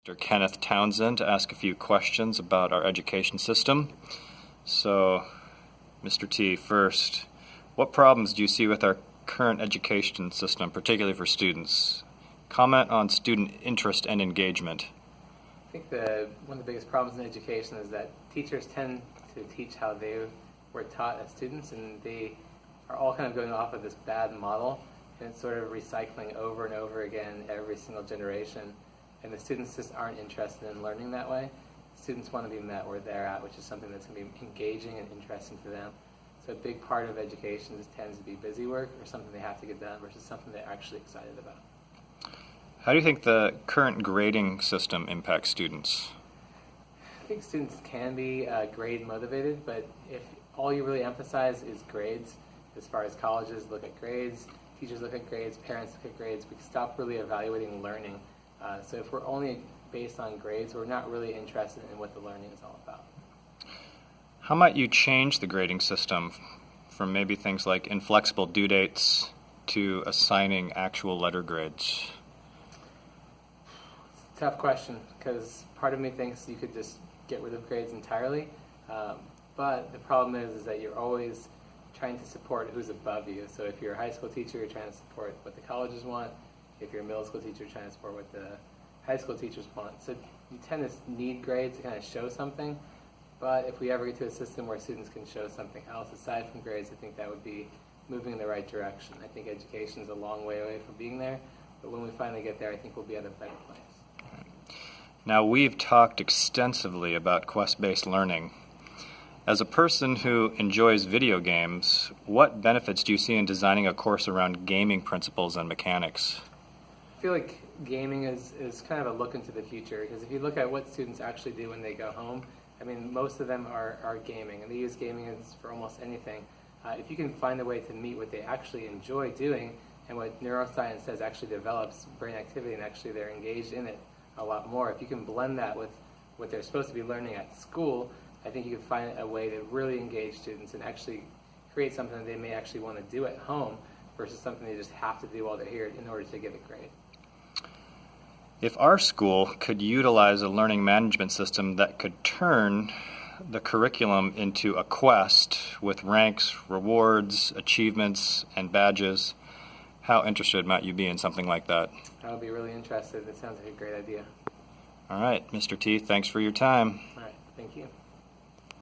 Mr. Kenneth Townsend to ask a few questions about our education system. So, Mr. T, first, what problems do you see with our current education system, particularly for students? Comment on student interest and engagement. I think one of the biggest problems in education is that teachers tend to teach how they were taught as students, and they are all kind of going off of this bad model, and it's sort of recycling over and over again every single generation. And the students just aren't interested in learning that way. Students want to be met where they're at, which is something that's going to be engaging and interesting to them. So a big part of education just tends to be busy work or something they have to get done versus something they're actually excited about. How do you think the current grading system impacts students? I think students can be grade motivated, but if all you really emphasize is grades, as far as colleges look at grades, teachers look at grades, parents look at grades, we stop really evaluating learning. So if we're only based on grades, we're not really interested in what the learning is all about. How might you change the grading system from maybe things like inflexible due dates to assigning actual letter grades? It's a tough question, because part of me thinks you could just get rid of grades entirely, but the problem is that you're always trying to support who's above you. So if you're a high school teacher, you're trying to support what the colleges want. If you're a middle school teacher, you're trying to support what the high school teachers want. So you tend to need grades to kind of show something, but if we ever get to a system where students can show something else aside from grades, I think that would be moving in the right direction. I think education is a long way away from being there, but when we finally get there, I think we'll be at a better place. Now, we've talked extensively about quest-based learning. As a person who enjoys video games, what benefits do you see in designing a course around gaming principles and mechanics? I feel like gaming is kind of a look into the future, because if you look at what students actually do when they go home, I mean, most of them are gaming, and they use gaming for almost anything. If you can find a way to meet what they actually enjoy doing and what neuroscience says actually develops brain activity, and actually they're engaged in it a lot more, if you can blend that with what they're supposed to be learning at school, I think you can find a way to really engage students and actually create something that they may actually want to do at home versus something they just have to do while they're here in order to get a grade. If our school could utilize a learning management system that could turn the curriculum into a quest with ranks, rewards, achievements, and badges, how interested might you be in something like that? I would be really interested. It sounds like a great idea. All right, Mr. T, thanks for your time. All right, thank you.